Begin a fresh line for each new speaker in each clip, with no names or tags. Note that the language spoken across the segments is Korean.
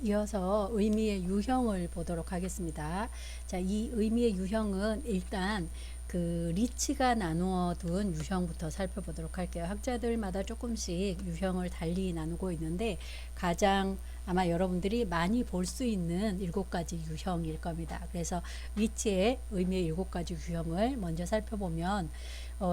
이어서 의미의 유형을 보도록 하겠습니다. 자, 이 의미의 유형은 일단 그 리치가 나누어 둔 유형부터 살펴보도록 할게요. 학자들마다 조금씩 유형을 달리 나누고 있는데 가장 아마 여러분들이 많이 볼 수 있는 7가지 유형일 겁니다. 그래서 리치의 의미의 7가지 유형을 먼저 살펴보면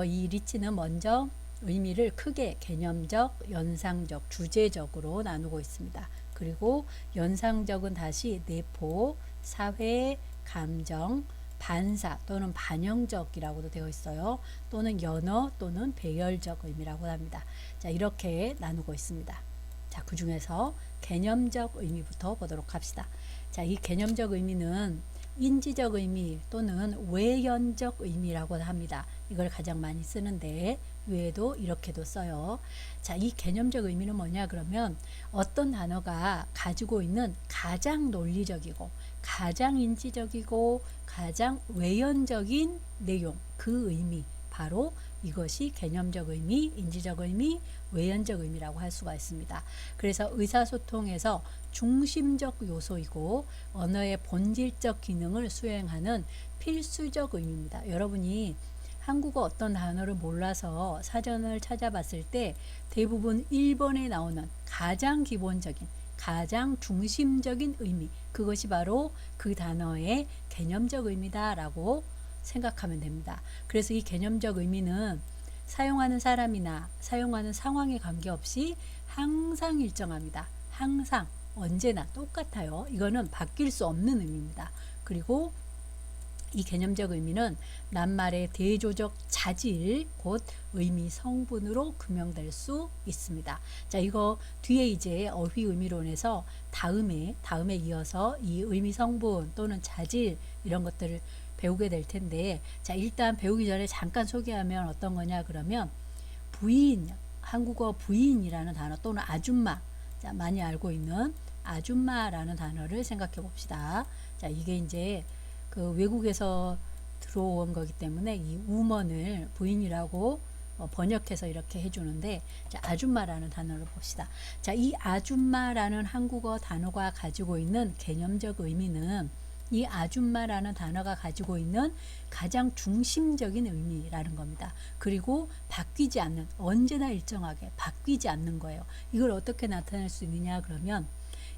이 리치는 먼저 의미를 크게 개념적, 연상적, 주제적으로 나누고 있습니다. 그리고 연상적은 다시 내포, 사회, 감정, 반사 또는 반영적이라고도 되어 있어요. 또는 연어 또는 배열적 의미라고 합니다. 자, 이렇게 나누고 있습니다. 자, 그 중에서 개념적 의미부터 보도록 합시다. 자, 이 개념적 의미는 인지적 의미 또는 외연적 의미라고 합니다. 이걸 가장 많이 쓰는데 외에도 이렇게도 써요. 자, 이 개념적 의미는 뭐냐 그러면 어떤 단어가 가지고 있는 가장 논리적이고 가장 인지적이고 가장 외연적인 내용, 그 의미, 바로 이것이 개념적 의미, 인지적 의미, 외연적 의미라고 할 수가 있습니다. 그래서 의사소통에서 중심적 요소이고 언어의 본질적 기능을 수행하는 필수적 의미입니다. 여러분이 한국어 어떤 단어를 몰라서 사전을 찾아봤을 때 대부분 1번에 나오는 가장 기본적인 가장 중심적인 의미, 그것이 바로 그 단어의 개념적 의미다라고 생각하면 됩니다. 그래서 이 개념적 의미는 사용하는 사람이나 사용하는 상황에 관계없이 항상 일정합니다. 항상 언제나 똑같아요. 이거는 바뀔 수 없는 의미입니다. 그리고 이 개념적 의미는 낱말의 대조적 자질, 곧 의미 성분으로 규명될 수 있습니다. 자, 이거 뒤에 이제 어휘 의미론에서 다음에 이어서 이 의미 성분 또는 자질 이런 것들을 배우게 될 텐데, 자, 일단 배우기 전에 잠깐 소개하면 어떤 거냐 그러면 부인, 한국어 부인이라는 단어 또는 아줌마, 자, 많이 알고 있는 아줌마라는 단어를 생각해 봅시다. 자, 이게 이제 그 외국에서 들어온 거기 때문에 이 우먼을 부인이라고 번역해서 이렇게 해주는데, 자, 아줌마라는 단어를 봅시다. 자, 이 아줌마라는 한국어 단어가 가지고 있는 개념적 의미는 이 아줌마라는 단어가 가지고 있는 가장 중심적인 의미라는 겁니다. 그리고 바뀌지 않는, 언제나 일정하게 바뀌지 않는 거예요. 이걸 어떻게 나타낼 수 있느냐 그러면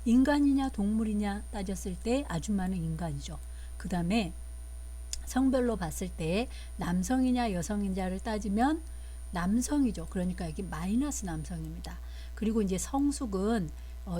인간이냐 동물이냐 따졌을 때 아줌마는 인간이죠. 그 다음에 성별로 봤을 때 남성이냐 여성이냐를 따지면 남성이죠. 그러니까 여기 마이너스 남성입니다. 그리고 이제 성숙은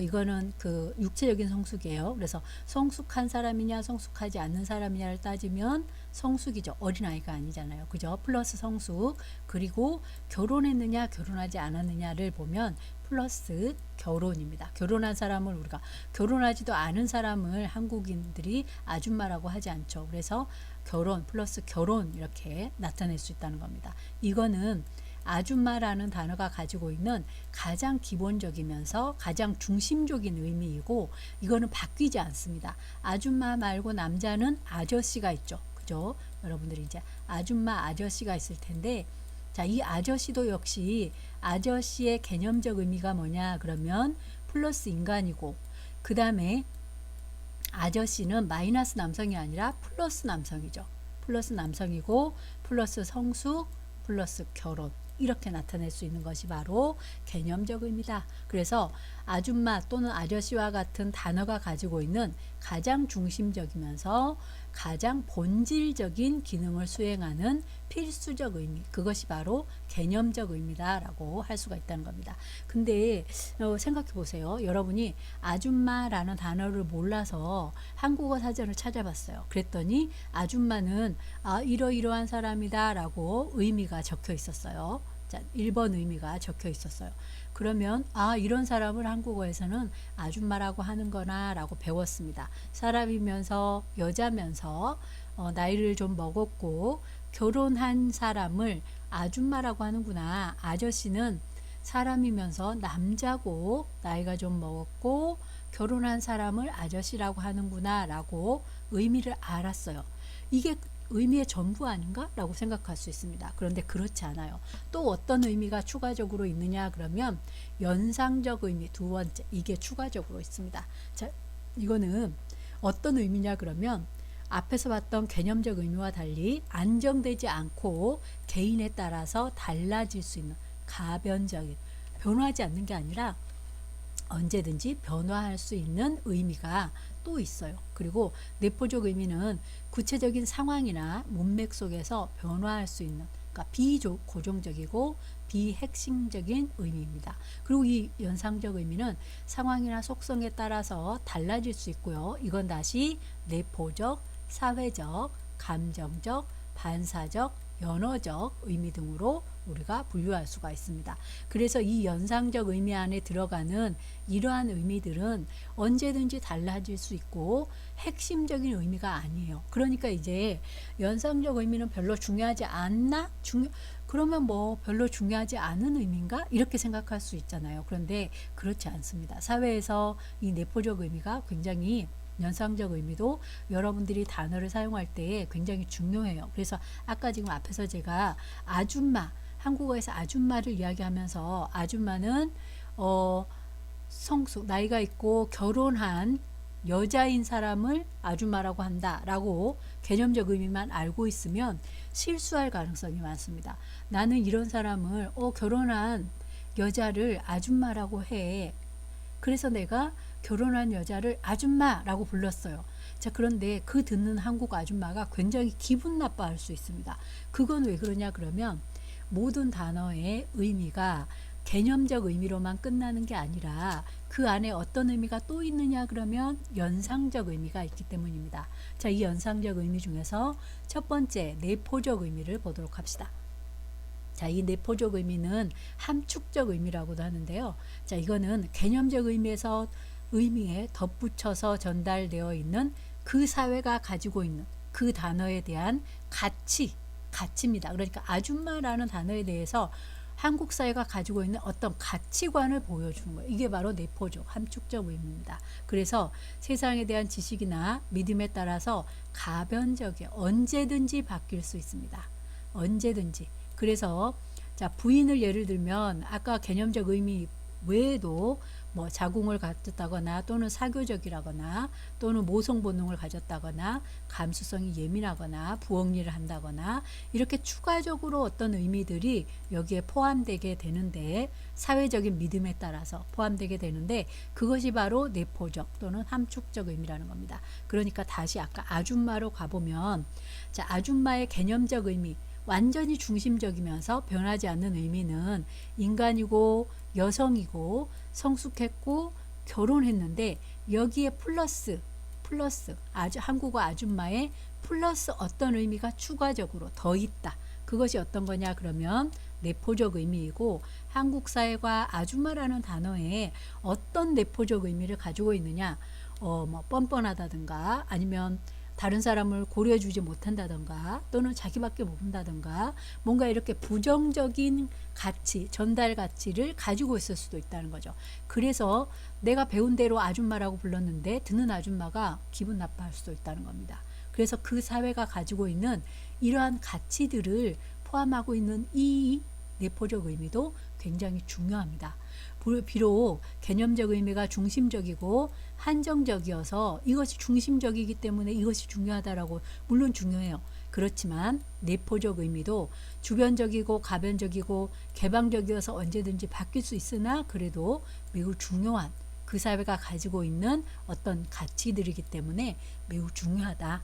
이거는 그 육체적인 성숙이에요. 그래서 성숙한 사람이냐 성숙하지 않는 사람이냐를 따지면 성숙이죠. 어린아이가 아니잖아요. 그죠? 플러스 성숙. 그리고 결혼했느냐 결혼하지 않았느냐를 보면 플러스 결혼입니다. 결혼한 사람을 우리가 결혼하지도 않은 사람을 한국인들이 아줌마라고 하지 않죠. 그래서 결혼 플러스 결혼 이렇게 나타낼 수 있다는 겁니다. 이거는 아줌마라는 단어가 가지고 있는 가장 기본적이면서 가장 중심적인 의미이고 이거는 바뀌지 않습니다. 아줌마 말고 남자는 아저씨가 있죠. 그죠? 여러분들이 이제 아줌마 아저씨가 있을 텐데, 자, 이 아저씨도 역시 아저씨의 개념적 의미가 뭐냐 그러면 플러스 인간이고, 그 다음에 아저씨는 마이너스 남성이 아니라 플러스 남성이죠. 플러스 남성이고 플러스 성숙 플러스 결혼, 이렇게 나타낼 수 있는 것이 바로 개념적 의미다. 그래서 아줌마 또는 아저씨와 같은 단어가 가지고 있는 가장 중심적이면서 가장 본질적인 기능을 수행하는 필수적 의미, 그것이 바로 개념적 의미다라고 할 수가 있다는 겁니다. 근데 생각해 보세요. 여러분이 아줌마라는 단어를 몰라서 한국어 사전을 찾아봤어요. 그랬더니 아줌마는 이러이러한 사람이다 라고 의미가 적혀 있었어요. 자, 1번 의미가 적혀 있었어요. 그러면 이런 사람을 한국어에서는 아줌마라고 하는거나 라고 배웠습니다. 사람이면서 여자면서 나이를 좀 먹었고 결혼한 사람을 아줌마라고 하는구나. 아저씨는 사람이면서 남자고 나이가 좀 먹었고 결혼한 사람을 아저씨라고 하는구나 라고 의미를 알았어요. 이게 의미의 전부 아닌가? 라고 생각할 수 있습니다. 그런데 그렇지 않아요. 또 어떤 의미가 추가적으로 있느냐 그러면 연상적 의미 두 번째 이게 추가적으로 있습니다. 자, 이거는 어떤 의미냐 그러면 앞에서 봤던 개념적 의미와 달리 안정되지 않고 개인에 따라서 달라질 수 있는 가변적인 변화하지 않는 게 아니라 언제든지 변화할 수 있는 의미가 또 있어요. 그리고 내포적 의미는 구체적인 상황이나 문맥 속에서 변화할 수 있는 그러니까 비고정적이고 비핵심적인 의미입니다. 그리고 이 연상적 의미는 상황이나 속성에 따라서 달라질 수 있고요. 이건 다시 내포적, 사회적, 감정적, 반사적, 연어적 의미 등으로 우리가 분류할 수가 있습니다. 그래서 이 연상적 의미 안에 들어가는 이러한 의미들은 언제든지 달라질 수 있고 핵심적인 의미가 아니에요. 그러니까 이제 연상적 의미는 별로 중요하지 않나? 그러면 뭐 별로 중요하지 않은 의미인가? 이렇게 생각할 수 있잖아요. 그런데 그렇지 않습니다. 사회에서 이 내포적 의미가 굉장히 연상적 의미도 여러분들이 단어를 사용할 때 굉장히 중요해요. 그래서 아까 지금 앞에서 제가 아줌마, 한국어에서 아줌마를 이야기하면서 아줌마는 성숙, 나이가 있고 결혼한 여자인 사람을 아줌마라고 한다라고 개념적 의미만 알고 있으면 실수할 가능성이 많습니다. 나는 이런 사람을 결혼한 여자를 아줌마라고 해. 그래서 내가 결혼한 여자를 아줌마라고 불렀어요. 자, 그런데 그 듣는 한국 아줌마가 굉장히 기분 나빠할 수 있습니다. 그건 왜 그러냐 그러면 모든 단어의 의미가 개념적 의미로만 끝나는 게 아니라 그 안에 어떤 의미가 또 있느냐 그러면 연상적 의미가 있기 때문입니다. 자, 이 연상적 의미 중에서 첫 번째 내포적 의미를 보도록 합시다. 자, 이 내포적 의미는 함축적 의미라고도 하는데요. 자, 이거는 개념적 의미에서 의미에 덧붙여서 전달되어 있는 그 사회가 가지고 있는 그 단어에 대한 가치입니다. 그러니까 아줌마라는 단어에 대해서 한국 사회가 가지고 있는 어떤 가치관을 보여주는 거예요. 이게 바로 내포적, 함축적 의미입니다. 그래서 세상에 대한 지식이나 믿음에 따라서 가변적이에요. 언제든지 바뀔 수 있습니다. 언제든지. 그래서 자, 부인을 예를 들면 아까 개념적 의미 외에도 뭐 자궁을 가졌다거나 또는 사교적이라거나 또는 모성 본능을 가졌다거나 감수성이 예민하거나 부엌일을 한다거나 이렇게 추가적으로 어떤 의미들이 여기에 포함되게 되는데 사회적인 믿음에 따라서 포함되게 되는데 그것이 바로 내포적 또는 함축적 의미라는 겁니다. 그러니까 다시 아까 아줌마로 가보면 자, 아줌마의 개념적 의미 완전히 중심적이면서 변하지 않는 의미는 인간이고 여성이고 성숙했고 결혼했는데 여기에 플러스 한국어 아줌마의 플러스 어떤 의미가 추가적으로 더 있다. 그것이 어떤 거냐 그러면 내포적 의미이고 한국 사회가 아줌마라는 단어에 어떤 내포적 의미를 가지고 있느냐 뭐 뻔뻔하다든가 아니면 다른 사람을 고려해주지 못한다던가 또는 자기밖에 모른다던가 뭔가 이렇게 부정적인 가치, 전달 가치를 가지고 있을 수도 있다는 거죠. 그래서 내가 배운 대로 아줌마라고 불렀는데 듣는 아줌마가 기분 나빠할 수도 있다는 겁니다. 그래서 그 사회가 가지고 있는 이러한 가치들을 포함하고 있는 이 내포적 의미도 굉장히 중요합니다. 비록 개념적 의미가 중심적이고 한정적이어서 이것이 중심적이기 때문에 이것이 중요하다라고 물론 중요해요. 그렇지만 내포적 의미도 주변적이고 가변적이고 개방적이어서 언제든지 바뀔 수 있으나 그래도 매우 중요한 그 사회가 가지고 있는 어떤 가치들이기 때문에 매우 중요하다라고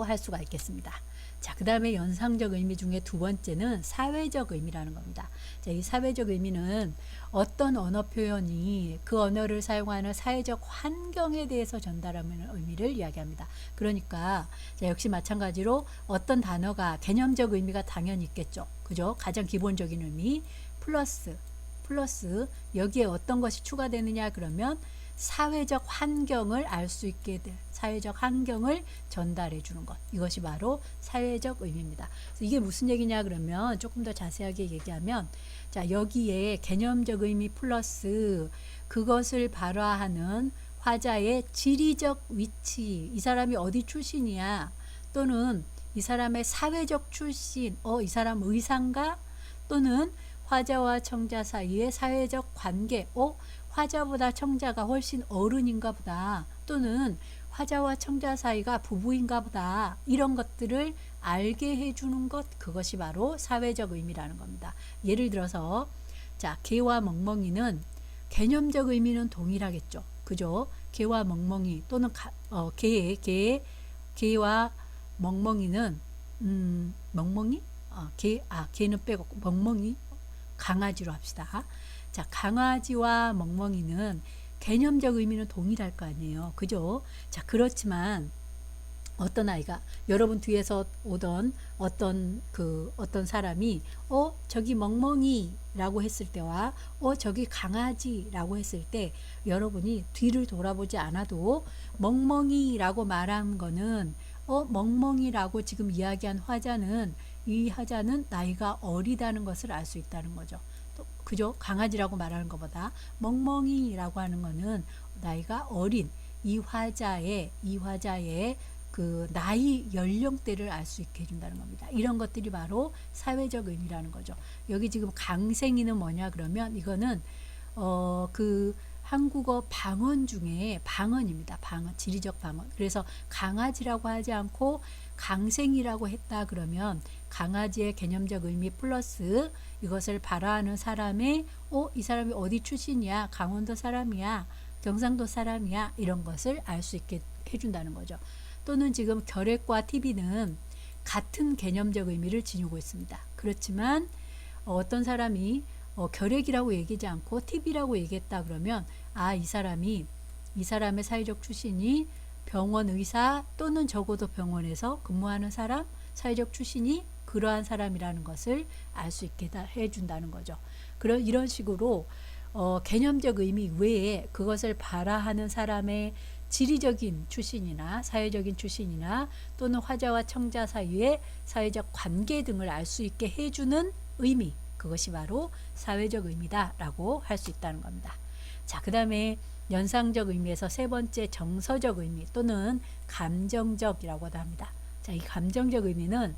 할 수가 있겠습니다. 자, 그 다음에 연상적 의미 중에 두 번째는 사회적 의미라는 겁니다. 자, 이 사회적 의미는 어떤 언어 표현이 그 언어를 사용하는 사회적 환경에 대해서 전달하는 의미를 이야기합니다. 그러니까 자, 역시 마찬가지로 어떤 단어가 개념적 의미가 당연히 있겠죠. 그죠? 가장 기본적인 의미 플러스 여기에 어떤 것이 추가되느냐 그러면 사회적 환경을 알 수 있게 돼 사회적 환경을 전달해 주는 것 이것이 바로 사회적 의미입니다. 그래서 이게 무슨 얘기냐 그러면 조금 더 자세하게 얘기하면 자 여기에 개념적 의미 플러스 그것을 발화하는 화자의 지리적 위치 이 사람이 어디 출신이야 또는 이 사람의 사회적 출신, 이 사람 의상가, 또는 화자와 청자 사이의 사회적 관계, 화자보다 청자가 훨씬 어른인가 보다, 또는 화자와 청자 사이가 부부인가 보다, 이런 것들을 알게 해주는 것, 그것이 바로 사회적 의미라는 겁니다. 예를 들어서 자, 개와 멍멍이는 개념적 의미는 동일하겠죠. 그죠? 개와 멍멍이 또는 개와 멍멍이는 멍멍이? 개는 빼고 멍멍이, 강아지로 합시다. 자, 강아지와 멍멍이는 개념적 의미는 동일할 거 아니에요. 그죠? 자, 그렇지만 어떤 아이가, 여러분 뒤에서 오던 어떤 사람이 저기 멍멍이라고 했을 때와 저기 강아지라고 했을 때, 여러분이 뒤를 돌아보지 않아도 멍멍이라고 말한 거는 멍멍이라고 지금 이야기한 화자는, 이 화자는 나이가 어리다는 것을 알 수 있다는 거죠. 그죠? 강아지라고 말하는 것보다 멍멍이라고 하는 거는 나이가 어린 이 화자의 그 나이 연령대를 알 수 있게 해준다는 겁니다. 이런 것들이 바로 사회적 의미라는 거죠. 여기 지금 강생이는 뭐냐 그러면, 이거는 그 한국어 방언 중에 방언입니다. 방언, 지리적 방언. 그래서 강아지라고 하지 않고 강생이라고 했다 그러면, 강아지의 개념적 의미 플러스 이것을 발화하는 사람의 이 사람이 어디 출신이야, 강원도 사람이야, 경상도 사람이야, 이런 것을 알 수 있게 해준다는 거죠. 또는 지금 결핵과 TB는 같은 개념적 의미를 지니고 있습니다. 그렇지만 어떤 사람이 결핵이라고 얘기하지 않고 TB라고 얘기했다 그러면, 이 사람의 사회적 출신이 병원 의사 또는 적어도 병원에서 근무하는 사람, 사회적 출신이 그러한 사람이라는 것을 알 수 있게 해준다는 거죠. 이런 식으로 개념적 의미 외에 그것을 발화하는 사람의 지리적인 출신이나 사회적인 출신이나 또는 화자와 청자 사이의 사회적 관계 등을 알 수 있게 해주는 의미, 그것이 바로 사회적 의미다라고 할 수 있다는 겁니다. 자, 그 다음에 연상적 의미에서 세 번째, 정서적 의미 또는 감정적이라고도 합니다. 자, 이 감정적 의미는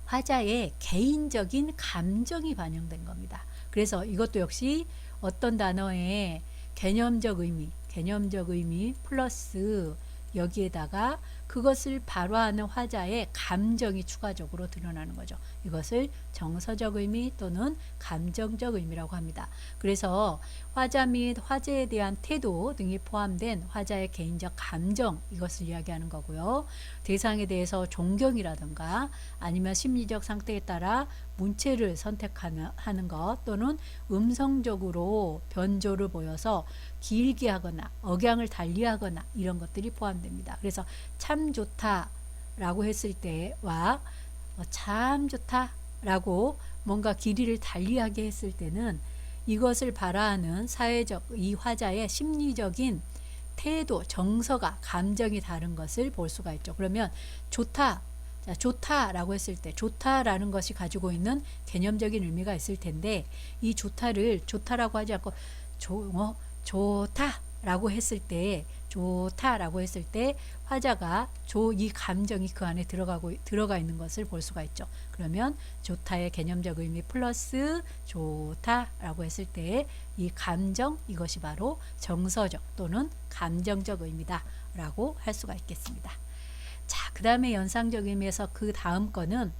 화자의 개인적인 감정이 반영된 겁니다. 그래서 이것도 역시 어떤 단어의 개념적 의미 플러스 여기에다가 그것을 발화하는 화자의 감정이 추가적으로 드러나는 거죠. 이것을 정서적 의미 또는 감정적 의미라고 합니다. 그래서 화자 및 화제에 대한 태도 등이 포함된 화자의 개인적 감정, 이것을 이야기하는 거고요. 대상에 대해서 존경이라든가 아니면 심리적 상태에 따라 문체를 선택하는 것, 또는 음성적으로 변조를 보여서 길게 하거나 억양을 달리하거나 이런 것들이 포함됩니다. 그래서 참 좋다라고 했을 때와 참 좋다라고 뭔가 길이를 달리하게 했을 때는 이것을 발화하는 사회적, 이 화자의 심리적인 태도, 정서가, 감정이 다른 것을 볼 수가 있죠. 그러면 좋다라고 했을 때, 좋다라는 것이 가지고 있는 개념적인 의미가 있을 텐데, 이 좋다라고 하지 않고 좋다라고 했을 때 화자가 이 감정이 그 안에 들어가 있는 것을 볼 수가 있죠. 그러면 좋다의 개념적 의미 플러스 좋다라고 했을 때 이 감정, 이것이 바로 정서적 또는 감정적 의미다라고 할 수가 있겠습니다. 자, 그 다음에 연상적 의미에서 그 다음 거는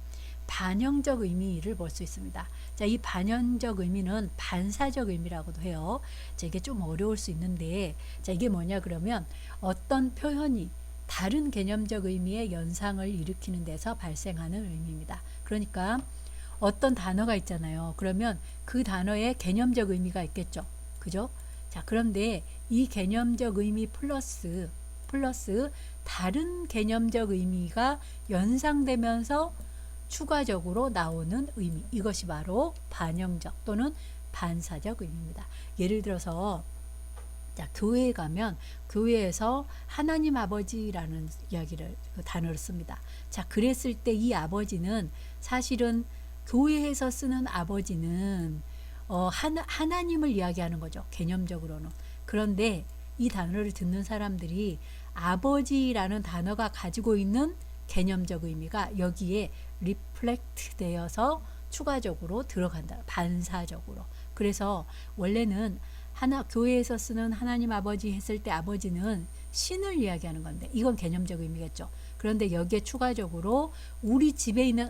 반영적 의미를 볼 수 있습니다. 자, 이 반영적 의미는 반사적 의미라고도 해요. 자, 이게 좀 어려울 수 있는데, 자, 이게 뭐냐 그러면 어떤 표현이 다른 개념적 의미의 연상을 일으키는 데서 발생하는 의미입니다. 그러니까 어떤 단어가 있잖아요. 그러면 그 단어에 개념적 의미가 있겠죠. 그죠? 자, 그런데 이 개념적 의미 플러스 다른 개념적 의미가 연상되면서 추가적으로 나오는 의미, 이것이 바로 반영적 또는 반사적 의미입니다. 예를 들어서 자, 교회에 가면 교회에서 하나님 아버지라는 단어를 씁니다. 자, 그랬을 때 이 아버지는 사실은 교회에서 쓰는 아버지는 하나님을 이야기하는 거죠. 개념적으로는. 그런데 이 단어를 듣는 사람들이 아버지라는 단어가 가지고 있는 개념적 의미가 여기에 리플렉트 되어서 추가적으로 들어간다. 반사적으로. 그래서 원래는 교회에서 쓰는 하나님 아버지 했을 때 아버지는 신을 이야기하는 건데 이건 개념적 의미겠죠. 그런데 여기에 추가적으로 우리 집에 있는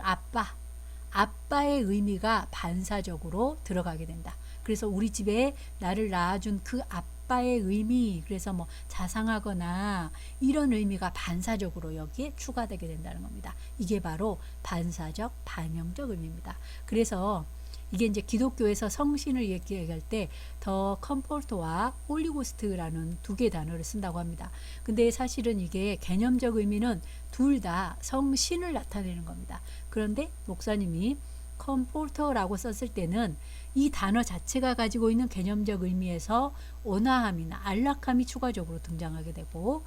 아빠의 의미가 반사적으로 들어가게 된다. 그래서 우리 집에 나를 낳아준 그 아빠의 의미, 그래서 뭐 자상하거나 이런 의미가 반사적으로 여기에 추가되게 된다는 겁니다. 이게 바로 반사적, 반영적 의미입니다. 그래서 이게 이제 기독교에서 성신을 얘기할 때 더 컴포트와 홀리고스트라는 두 개의 단어를 쓴다고 합니다. 근데 사실은 이게 개념적 의미는 둘 다 성신을 나타내는 겁니다. 그런데 목사님이 컴포터라고 썼을 때는 이 단어 자체가 가지고 있는 개념적 의미에서 온화함이나 안락함이 추가적으로 등장하게 되고,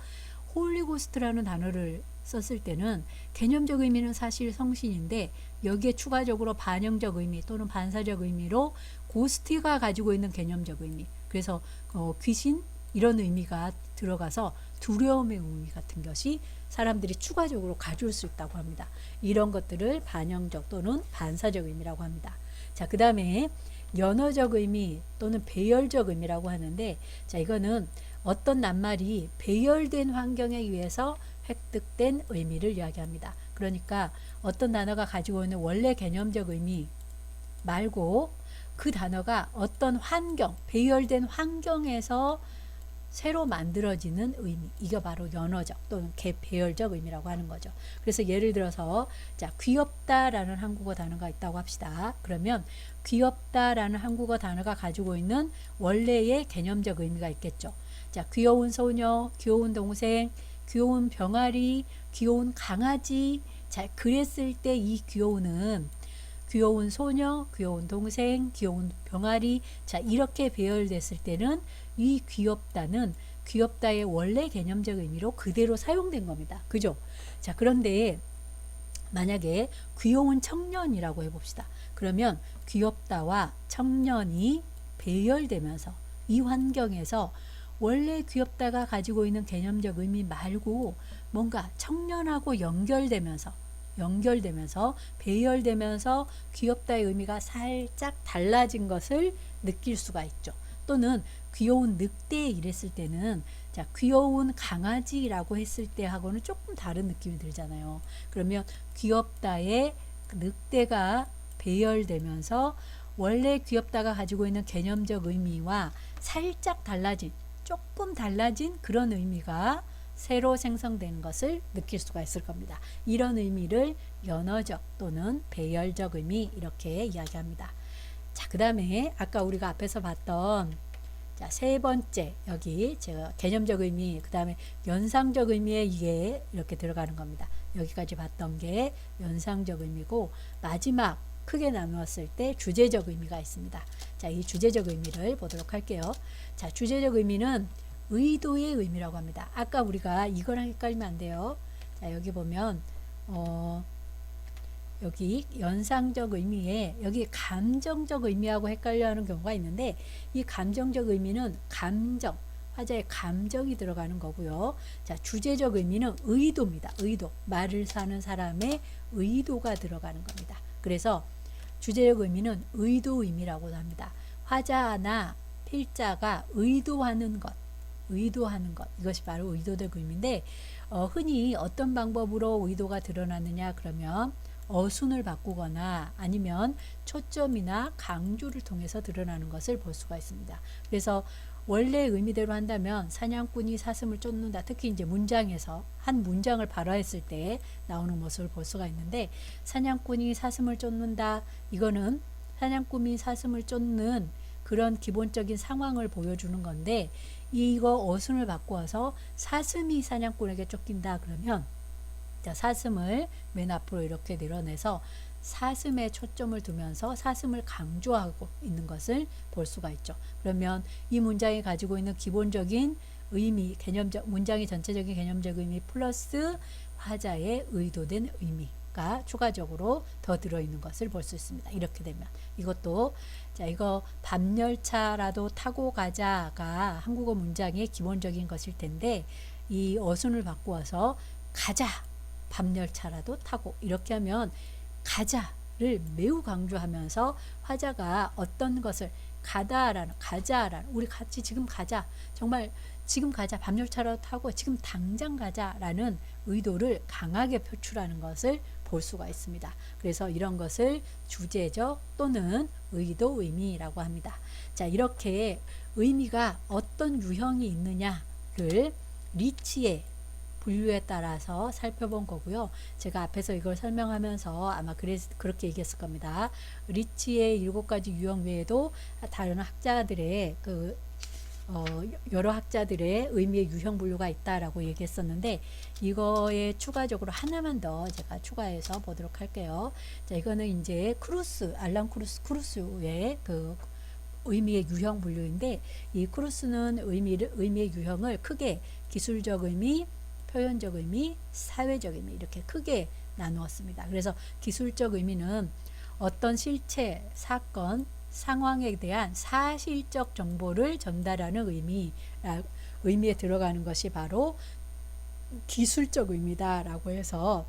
홀리고스트라는 단어를 썼을 때는 개념적 의미는 사실 성신인데 여기에 추가적으로 반영적 의미 또는 반사적 의미로 고스트가 가지고 있는 개념적 의미, 그래서 귀신 이런 의미가 들어가서 두려움의 의미 같은 것이 사람들이 추가적으로 가져올 수 있다고 합니다. 이런 것들을 반영적 또는 반사적 의미라고 합니다. 자, 그 다음에 연어적 의미 또는 배열적 의미라고 하는데, 자, 이거는 어떤 낱말이 배열된 환경에 의해서 획득된 의미를 이야기합니다. 그러니까 어떤 단어가 가지고 있는 원래 개념적 의미 말고 그 단어가 어떤 환경, 배열된 환경에서 새로 만들어지는 의미, 이게 바로 연어적 또는 배열적 의미라고 하는 거죠. 그래서 예를 들어서 자, 귀엽다라는 한국어 단어가 있다고 합시다. 그러면 귀엽다라는 한국어 단어가 가지고 있는 원래의 개념적 의미가 있겠죠. 자, 귀여운 소녀, 귀여운 동생, 귀여운 병아리, 귀여운 강아지. 자, 그랬을 때 이 귀여운은 귀여운 소녀, 귀여운 동생, 귀여운 병아리, 자, 이렇게 배열됐을 때는 이 귀엽다는 귀엽다의 원래 개념적 의미로 그대로 사용된 겁니다. 그죠? 자, 그런데 만약에 귀여운 청년이라고 해봅시다. 그러면 귀엽다와 청년이 배열되면서 이 환경에서 원래 귀엽다가 가지고 있는 개념적 의미 말고 뭔가 청년하고 연결되면서 배열되면서 귀엽다의 의미가 살짝 달라진 것을 느낄 수가 있죠. 또는 귀여운 늑대 이랬을 때는 자, 귀여운 강아지라고 했을 때 하고는 조금 다른 느낌이 들잖아요. 그러면 귀엽다의 늑대가 배열되면서 원래 귀엽다가 가지고 있는 개념적 의미와 살짝 달라진, 조금 달라진 그런 의미가 새로 생성되는 것을 느낄 수가 있을 겁니다. 이런 의미를 연어적 또는 배열적 의미 이렇게 이야기합니다. 자, 그 다음에 아까 우리가 앞에서 봤던 자, 세 번째 여기 제가 개념적 의미, 그 다음에 연상적 의미에 이게 이렇게 들어가는 겁니다. 여기까지 봤던 게 연상적 의미고, 마지막 크게 나누었을 때 주제적 의미가 있습니다. 자, 이 주제적 의미를 보도록 할게요. 자, 주제적 의미는 의도의 의미라고 합니다. 아까 우리가 이거랑 헷갈리면 안 돼요. 자, 여기 보면 여기 연상적 의미에 여기 감정적 의미하고 헷갈려 하는 경우가 있는데, 이 감정적 의미는 감정, 화자의 감정이 들어가는 거고요. 자, 주제적 의미는 의도입니다. 의도, 말을 사는 사람의 의도가 들어가는 겁니다. 그래서 주제적 의미는 의도 의미라고 합니다. 화자나 필자가 의도하는 것, 이것이 바로 의도적 의미인데, 흔히 어떤 방법으로 의도가 드러나느냐 그러면 어순을 바꾸거나 아니면 초점이나 강조를 통해서 드러나는 것을 볼 수가 있습니다. 그래서 원래 의미대로 한다면 사냥꾼이 사슴을 쫓는다, 특히 이제 문장에서 한 문장을 발화했을 때 나오는 모습을 볼 수가 있는데, 사냥꾼이 사슴을 쫓는다, 이거는 사냥꾼이 사슴을 쫓는 그런 기본적인 상황을 보여주는 건데, 이거 어순을 바꾸어서 사슴이 사냥꾼에게 쫓긴다 그러면 자, 사슴을 맨 앞으로 이렇게 내려내서 사슴에 초점을 두면서 사슴을 강조하고 있는 것을 볼 수가 있죠. 그러면 이 문장이 가지고 있는 기본적인 의미, 문장의 전체적인 개념적 의미 플러스 화자의 의도된 의미가 추가적으로 더 들어있는 것을 볼 수 있습니다. 이렇게 되면 이것도 자, 이거 밤열차라도 타고 가자가 한국어 문장의 기본적인 것일 텐데, 이 어순을 바꾸어서 가자 밤열차라도 타고 이렇게 하면 가자를 매우 강조하면서 화자가 어떤 것을 가자라는 우리 같이 지금 가자, 정말 지금 가자, 밤열차라도 타고 지금 당장 가자라는 의도를 강하게 표출하는 것을 볼 수가 있습니다. 그래서 이런 것을 주제적 또는 의도 의미라고 합니다. 자, 이렇게 의미가 어떤 유형이 있느냐를 리치의 분류에 따라서 살펴본 거고요. 제가 앞에서 이걸 설명하면서 아마 그렇게 얘기했을 겁니다. 리치의 7가지 유형 외에도 다른 학자들의 여러 학자들의 의미의 유형 분류가 있다라고 얘기했었는데, 이거에 추가적으로 하나만 더 제가 추가해서 보도록 할게요. 자, 이거는 이제 알란 크루스의 그 의미의 유형 분류인데, 이 크루스는 의미의 유형을 크게 기술적 의미, 표현적 의미, 사회적 의미 이렇게 크게 나누었습니다. 그래서 기술적 의미는 어떤 실체, 사건, 상황에 대한 사실적 정보를 전달하는 의미에 들어가는 것이 바로 기술적 의미다라고 해서,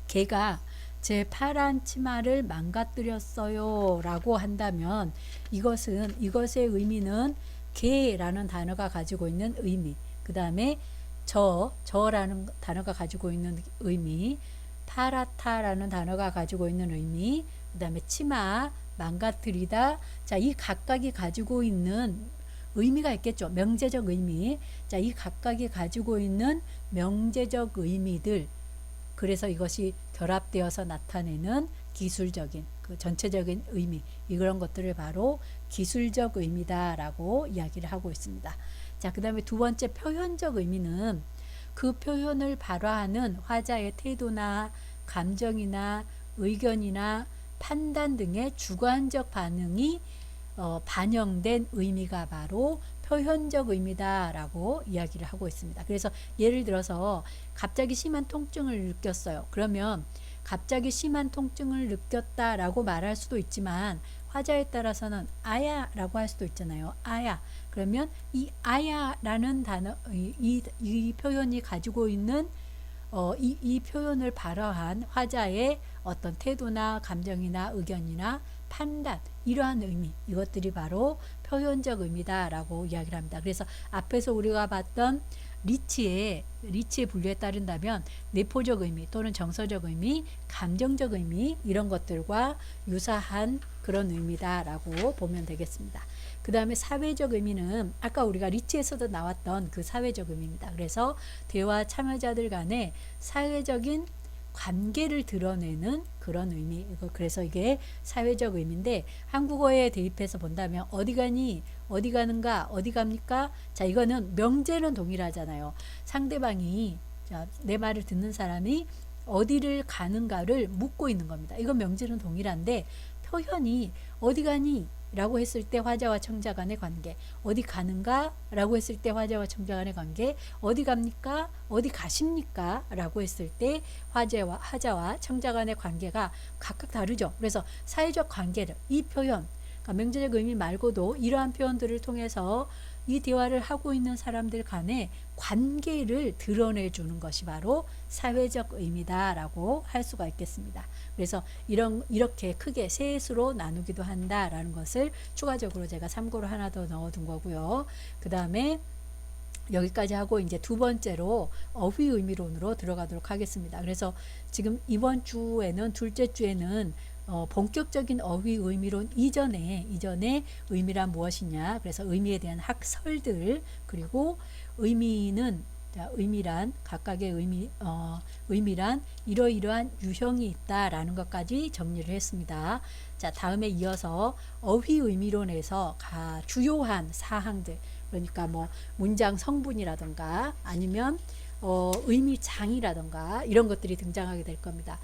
걔가 제 파란 치마를 망가뜨렸어요 라고 한다면 이것의 의미는 걔라는 단어가 가지고 있는 의미, 그 다음에 저라는 단어가 가지고 있는 의미, 파랗다라는 단어가 가지고 있는 의미, 그 다음에 치마, 망가뜨리다. 자, 이 각각이 가지고 있는 의미가 있겠죠. 명제적 의미. 자, 이 각각이 가지고 있는 명제적 의미들, 그래서 이것이 결합되어서 나타내는 기술적인 그 전체적인 의미, 이런 것들을 바로 기술적 의미다라고 이야기를 하고 있습니다. 자, 그 다음에 두 번째 표현적 의미는 그 표현을 발화하는 화자의 태도나 감정이나 의견이나 판단 등의 주관적 반응이 반영된 의미가 바로 표현적 의미다라고 이야기를 하고 있습니다. 그래서 예를 들어서 갑자기 심한 통증을 느꼈어요. 그러면 갑자기 심한 통증을 느꼈다라고 말할 수도 있지만, 화자에 따라서는 아야라고 할 수도 있잖아요. 아야. 그러면 이 아야라는 단어, 이 표현이 가지고 있는 이 표현을 발화한 화자의 어떤 태도나 감정이나 의견이나 판단, 이러한 의미, 이것들이 바로 표현적 의미다라고 이야기를 합니다. 그래서 앞에서 우리가 봤던 리치의 분류에 따른다면 내포적 의미 또는 정서적 의미, 감정적 의미, 이런 것들과 유사한 그런 의미다라고 보면 되겠습니다. 그 다음에 사회적 의미는 아까 우리가 리치에서도 나왔던 그 사회적 의미입니다. 그래서 대화 참여자들 간의 사회적인 관계를 드러내는 그런 의미, 그래서 이게 사회적 의미인데, 한국어에 대입해서 본다면 어디 가니, 어디 가는가, 어디 갑니까? 자, 이거는 명제는 동일하잖아요. 상대방이, 자, 내 말을 듣는 사람이 어디를 가는가를 묻고 있는 겁니다. 이건 명제는 동일한데, 표현이 어디 가니 라고 했을 때 화자와 청자 간의 관계, 어디 가는가 라고 했을 때 화자와 청자 간의 관계, 어디 갑니까, 어디 가십니까 라고 했을 때 화자와 청자 간의 관계가 각각 다르죠. 그래서 사회적 관계를, 이 표현, 그러니까 명제적 의미 말고도 이러한 표현들을 통해서 이 대화를 하고 있는 사람들 간의 관계를 드러내주는 것이 바로 사회적 의미다라고 할 수가 있겠습니다. 그래서 이렇게 크게 셋으로 나누기도 한다라는 것을 추가적으로 제가 참고로 하나 더 넣어둔 거고요. 그 다음에 여기까지 하고 이제 두 번째로 어휘 의미론으로 들어가도록 하겠습니다. 그래서 지금 이번 주에는, 둘째 주에는 본격적인 어휘 의미론 이전에 의미란 무엇이냐, 그래서 의미에 대한 학설들, 그리고 의미란 각각의 의미란 이러이러한 유형이 있다라는 것까지 정리를 했습니다. 자, 다음에 이어서 어휘 의미론에서 주요한 사항들, 그러니까 뭐 문장 성분이라든가 아니면 의미장이라든가 이런 것들이 등장하게 될 겁니다.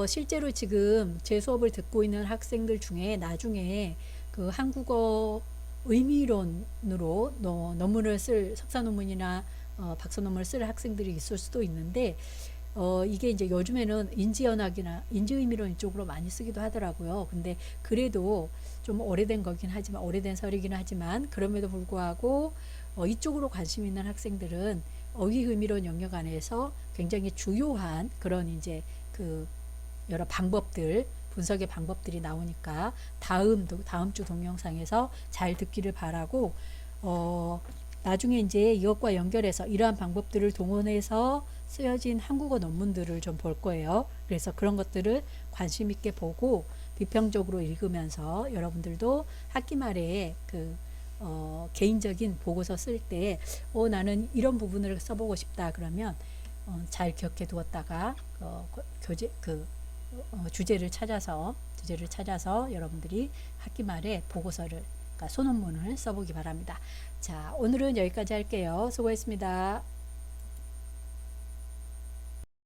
실제로 지금 제 수업을 듣고 있는 학생들 중에 나중에 그 한국어 의미론으로 논문을 쓸, 석사 논문이나 박사 논문을 쓸 학생들이 있을 수도 있는데, 이게 이제 요즘에는 인지언학이나 인지의미론 이쪽으로 많이 쓰기도 하더라고요. 근데 그래도 좀 오래된 거긴 하지만, 오래된 설이긴 하지만, 그럼에도 불구하고 이쪽으로 관심 있는 학생들은 어휘 의미론 영역 안에서 굉장히 주요한 그런 이제 그 여러 방법들, 분석의 방법들이 나오니까 다음 주 동영상에서 잘 듣기를 바라고, 나중에 이제 이것과 연결해서 이러한 방법들을 동원해서 쓰여진 한국어 논문들을 좀 볼 거예요. 그래서 그런 것들을 관심 있게 보고 비평적으로 읽으면서 여러분들도 학기 말에 개인적인 보고서 쓸 때 나는 이런 부분을 써보고 싶다 그러면 잘 기억해 두었다가 주제를 찾아서 여러분들이 학기 말에 보고서를, 그러니까 소논문을 써보기 바랍니다. 자, 오늘은 여기까지 할게요. 수고했습니다.